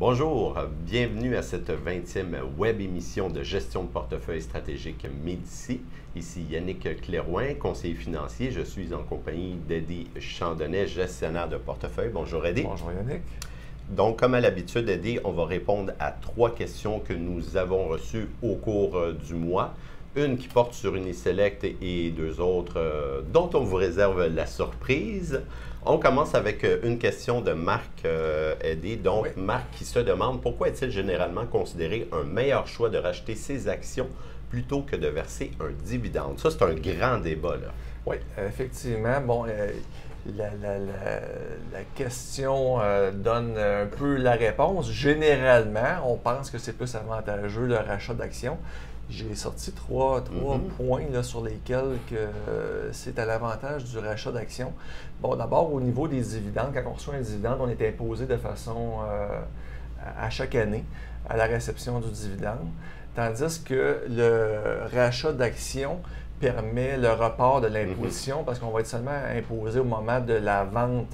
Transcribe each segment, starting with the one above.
Bonjour, bienvenue à cette 20e web émission de gestion de portefeuille stratégique Médici. Ici Yannick Clérouin, conseiller financier. Je suis en compagnie d'Eddie Chandonnet, gestionnaire de portefeuille. Bonjour Eddie. Bonjour Yannick. Donc, comme à l'habitude, Eddie, on va répondre à 3 questions que nous avons reçues au cours du mois. Une qui porte sur Uniselect et 2 autres dont on vous réserve la surprise. On commence avec une question de Marc Eddie. Donc, oui. Marc qui se demande pourquoi est-il généralement considéré un meilleur choix de racheter ses actions plutôt que de verser un dividende? Ça, c'est un grand débat, là. Oui, effectivement. Bon, la question donne un peu la réponse. Généralement, on pense que c'est plus avantageux le rachat d'actions. J'ai sorti trois points là, sur lesquels c'est à l'avantage du rachat d'actions. Bon, d'abord, au niveau des dividendes, quand on reçoit un dividende, on est imposé de façon à chaque année à la réception du dividende, tandis que le rachat d'actions permet le report de l'imposition parce qu'on va être seulement imposé au moment de la vente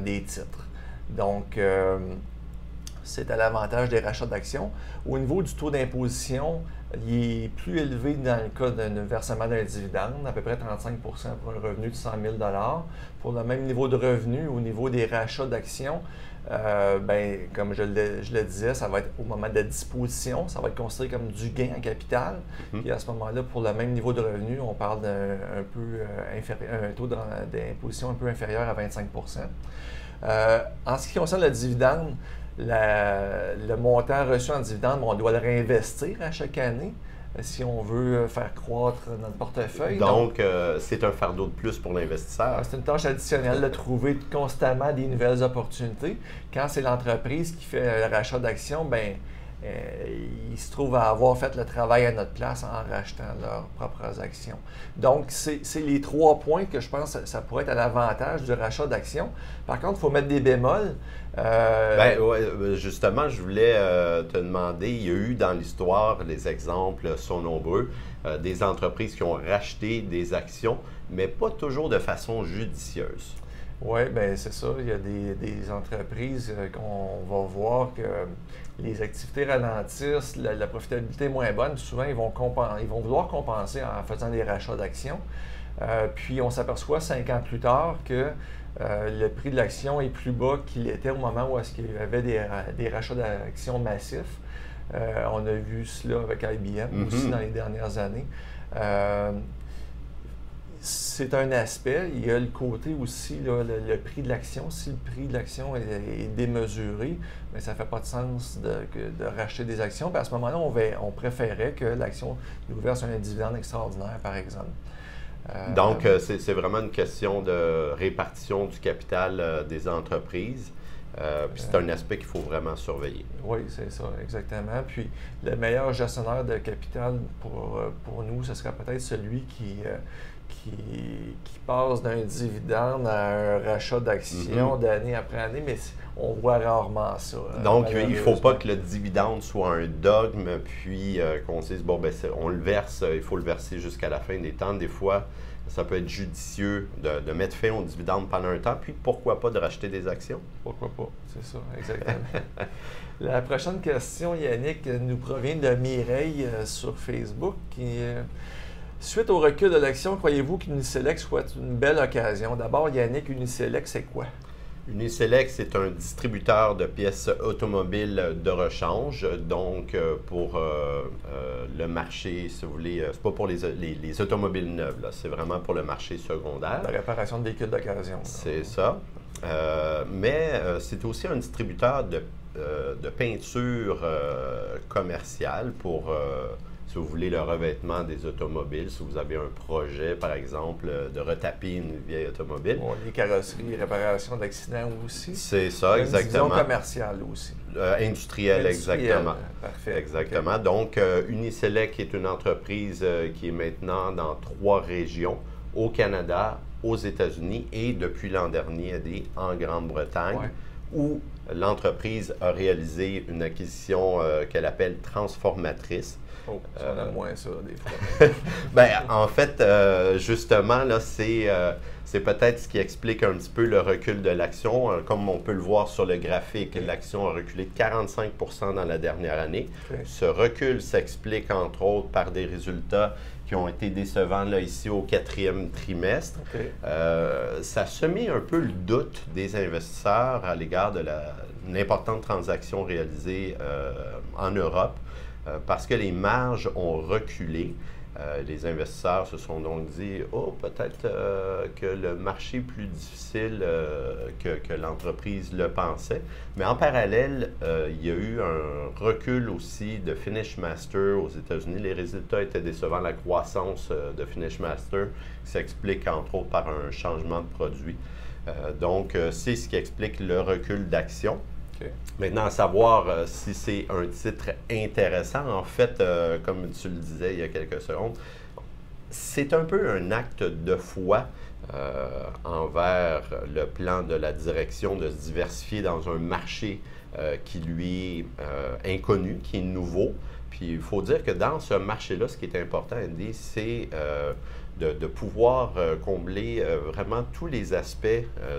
des titres. Donc, c'est à l'avantage des rachats d'actions. Au niveau du taux d'imposition, il est plus élevé dans le cas d'un versement d'un dividende, à peu près 35 pour un revenu de 100 000 $. Pour le même niveau de revenu, au niveau des rachats d'actions, comme je le disais, ça va être au moment de la disposition, ça va être considéré comme du gain en capital. Et à ce moment-là, pour le même niveau de revenu, on parle d'un taux d'imposition un peu inférieur à 25 %. En ce qui concerne le dividende, le montant reçu en dividende, on doit le réinvestir à chaque année si on veut faire croître notre portefeuille. Donc c'est un fardeau de plus pour l'investisseur. C'est une tâche additionnelle de trouver constamment des nouvelles opportunités. Quand c'est l'entreprise qui fait le rachat d'actions, ils se trouvent à avoir fait le travail à notre place en rachetant leurs propres actions. Donc, c'est les 3 points que je pense que ça pourrait être à l'avantage du rachat d'actions. Par contre, il faut mettre des bémols. Ouais, justement, je voulais te demander, il y a eu dans l'histoire, les exemples sont nombreux, des entreprises qui ont racheté des actions, mais pas toujours de façon judicieuse. Oui, bien c'est ça. Il y a des entreprises qu'on va voir que les activités ralentissent, la profitabilité est moins bonne. Souvent, ils vont vouloir compenser en faisant des rachats d'actions. Puis, on s'aperçoit 5 ans plus tard que le prix de l'action est plus bas qu'il était au moment où il y avait des rachats d'actions massifs. On a vu cela avec IBM aussi dans les dernières années. C'est un aspect. Il y a le côté aussi, là, le prix de l'action. Si le prix de l'action est démesuré, bien, ça ne fait pas de sens de racheter des actions. Puis à ce moment-là, on préférait que l'action nous verse un dividende extraordinaire, par exemple. Donc, c'est vraiment une question de répartition du capital des entreprises. Puis c'est un aspect qu'il faut vraiment surveiller. Oui, c'est ça, exactement. Puis le meilleur gestionnaire de capital pour nous, ce serait peut-être celui qui passe d'un dividende à un rachat d'actions d'année après année, mais on voit rarement ça. Donc, il ne faut pas que le dividende soit un dogme, puis qu'on se dise, bon, on le verse, il faut le verser jusqu'à la fin des temps. Des fois, ça peut être judicieux de mettre fin au dividende pendant un temps, puis pourquoi pas de racheter des actions? Pourquoi pas, c'est ça, exactement. La prochaine question, Yannick, nous provient de Mireille sur Facebook. Suite au recul de l'action, croyez-vous qu'Uniselect soit une belle occasion? D'abord, Yannick, Uniselect, c'est quoi? Uniselect, c'est un distributeur de pièces automobiles de rechange. Donc, pour le marché, si vous voulez, c'est pas pour les automobiles neuves, c'est vraiment pour le marché secondaire. La réparation de véhicules d'occasion. C'est ça. Mais c'est aussi un distributeur de peinture commerciale pour... si vous voulez le revêtement des automobiles, si vous avez un projet, par exemple, de retaper une vieille automobile. Bon, les carrosseries, réparation d'accidents aussi. C'est ça, exactement. Une vision commerciale aussi. Industrielle, exactement. Parfait. Exactement. Okay. Donc, Uniselect est une entreprise qui est maintenant dans 3 régions, au Canada, aux États-Unis et depuis l'an dernier, en Grande-Bretagne, où l'entreprise a réalisé une acquisition qu'elle appelle transformatrice. Oh, on a moins ça, des fois. Ben, en fait, justement, là, c'est peut-être ce qui explique un petit peu le recul de l'action. Comme on peut le voir sur le graphique, l'action a reculé de 45 % dans la dernière année. Okay. Ce recul s'explique, entre autres, par des résultats qui ont été décevants là, ici au 4e trimestre. Okay. Ça a semé un peu le doute des investisseurs à l'égard de une importante transaction réalisée en Europe parce que les marges ont reculé. Les investisseurs se sont donc dit « Oh, peut-être que le marché est plus difficile que l'entreprise le pensait. » Mais en parallèle, il y a eu un recul aussi de FinishMaster aux États-Unis. Les résultats étaient décevants. La croissance de FinishMaster s'explique entre autres par un changement de produit. Donc, c'est ce qui explique le recul d'actions. Okay. Maintenant, à savoir si c'est un titre intéressant, en fait, comme tu le disais il y a quelques secondes, c'est un peu un acte de foi envers le plan de la direction de se diversifier dans un marché qui lui est inconnu, qui est nouveau. Puis il faut dire que dans ce marché-là, ce qui est important, Andy, c'est de pouvoir combler vraiment tous les aspects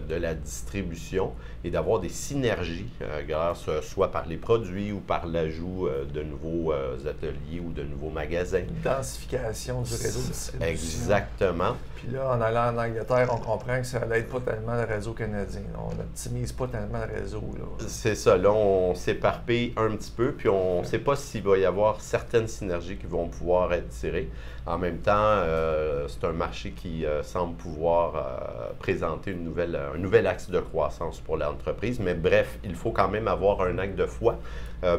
de la distribution et d'avoir des synergies grâce soit par les produits ou par l'ajout de nouveaux ateliers ou de nouveaux magasins. Densification du réseau de distribution. Exactement. Puis là, en allant en Angleterre, on comprend que ça n'aide pas tellement le réseau canadien. On n'optimise pas tellement le réseau. C'est ça. Là, on s'éparpille un petit peu, puis on ne sait pas s'il va y avoir certaines synergies qui vont pouvoir être tirées. En même temps, c'est un marché qui semble pouvoir présenter un nouvel axe de croissance pour l'entreprise. Mais bref, il faut quand même avoir un acte de foi.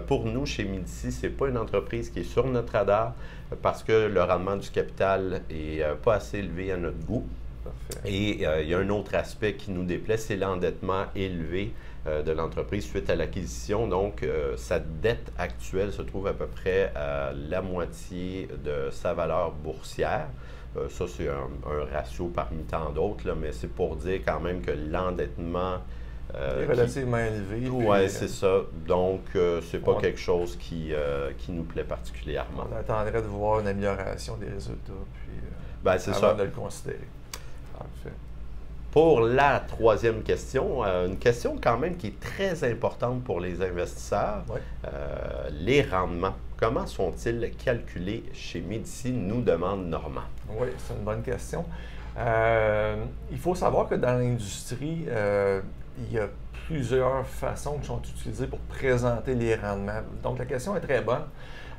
Pour nous, chez Médici, ce n'est pas une entreprise qui est sur notre radar parce que le rendement du capital n'est pas assez élevé à notre goût. Parfait. Et il y a un autre aspect qui nous déplaît, c'est l'endettement élevé de l'entreprise suite à l'acquisition. Donc, sa dette actuelle se trouve à peu près à la moitié de sa valeur boursière. Ça, c'est un ratio parmi tant d'autres, mais c'est pour dire quand même que l'endettement est relativement élevé. Oui, c'est ça. Donc, c'est pas quelque chose qui nous plaît particulièrement. On attendrait de voir une amélioration des résultats, puis avant de le considérer. Parfait. Pour la troisième question, une question quand même qui est très importante pour les investisseurs, oui. Les rendements. Comment sont-ils calculés chez Médici, nous demande Normand? Oui, c'est une bonne question. Il faut savoir que dans l'industrie, il y a plusieurs façons qui sont utilisées pour présenter les rendements. Donc, la question est très bonne.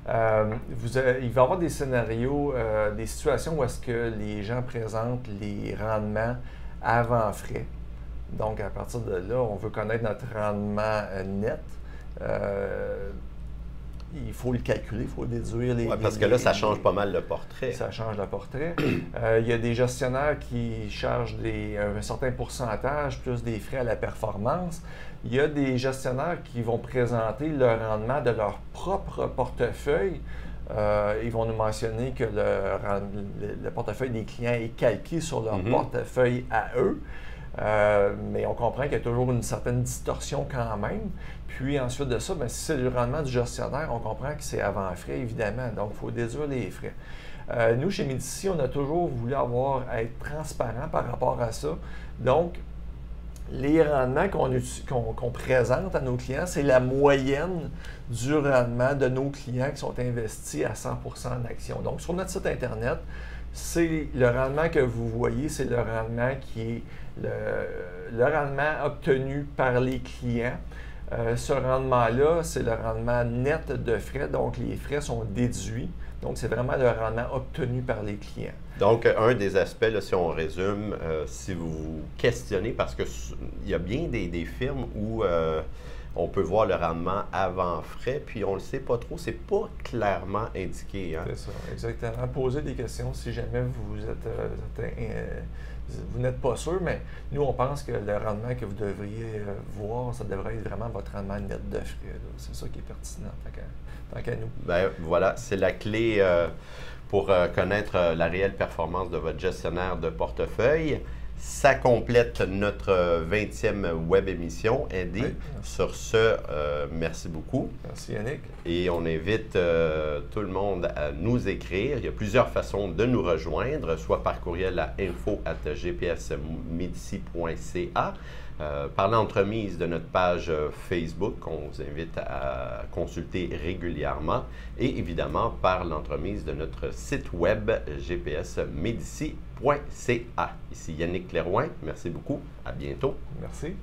Il va y avoir des scénarios, des situations où est-ce que les gens présentent les rendements avant frais. Donc, à partir de là, on veut connaître notre rendement net. Il faut le calculer, il faut déduire les... Oui, parce que là, ça change pas mal le portrait. Ça change le portrait. Il y a des gestionnaires qui chargent un certain pourcentage plus des frais à la performance. Il y a des gestionnaires qui vont présenter le rendement de leur propre portefeuille. Ils vont nous mentionner que le portefeuille des clients est calqué sur leur portefeuille à eux. Mais on comprend qu'il y a toujours une certaine distorsion quand même. Puis ensuite de ça, bien, si c'est le rendement du gestionnaire, on comprend que c'est avant frais, évidemment. Donc, il faut déduire les frais. Nous, chez Médici, on a toujours voulu être transparent par rapport à ça. Donc, les rendements qu'on présente à nos clients, c'est la moyenne du rendement de nos clients qui sont investis à 100% en actions. Donc, sur notre site Internet, c'est le rendement que vous voyez, c'est le rendement qui est le rendement obtenu par les clients. Ce rendement-là, c'est le rendement net de frais, donc les frais sont déduits. Donc, c'est vraiment le rendement obtenu par les clients. Donc, un des aspects, là, si on résume, si vous vous questionnez, parce qu'il y a bien des firmes où on peut voir le rendement avant frais, puis on ne le sait pas trop, c'est pas clairement indiqué. Hein? C'est ça, exactement. Posez des questions si jamais vous n'êtes pas sûr, mais nous, on pense que le rendement que vous devriez voir, ça devrait être vraiment votre rendement net de frais. C'est ça qui est pertinent, tant qu'à nous. Bien, voilà, c'est la clé pour connaître la réelle performance de votre gestionnaire de portefeuille. Ça complète notre 20e web émission, Andy. Oui. Sur ce, merci beaucoup. Merci Yannick. Et on invite tout le monde à nous écrire. Il y a plusieurs façons de nous rejoindre, soit par courriel à info@gpsmedici.ca, par l'entremise de notre page Facebook qu'on vous invite à consulter régulièrement, et évidemment par l'entremise de notre site web gpsmedici.ca. Ici Yannick Clérouin, merci beaucoup, à bientôt. Merci.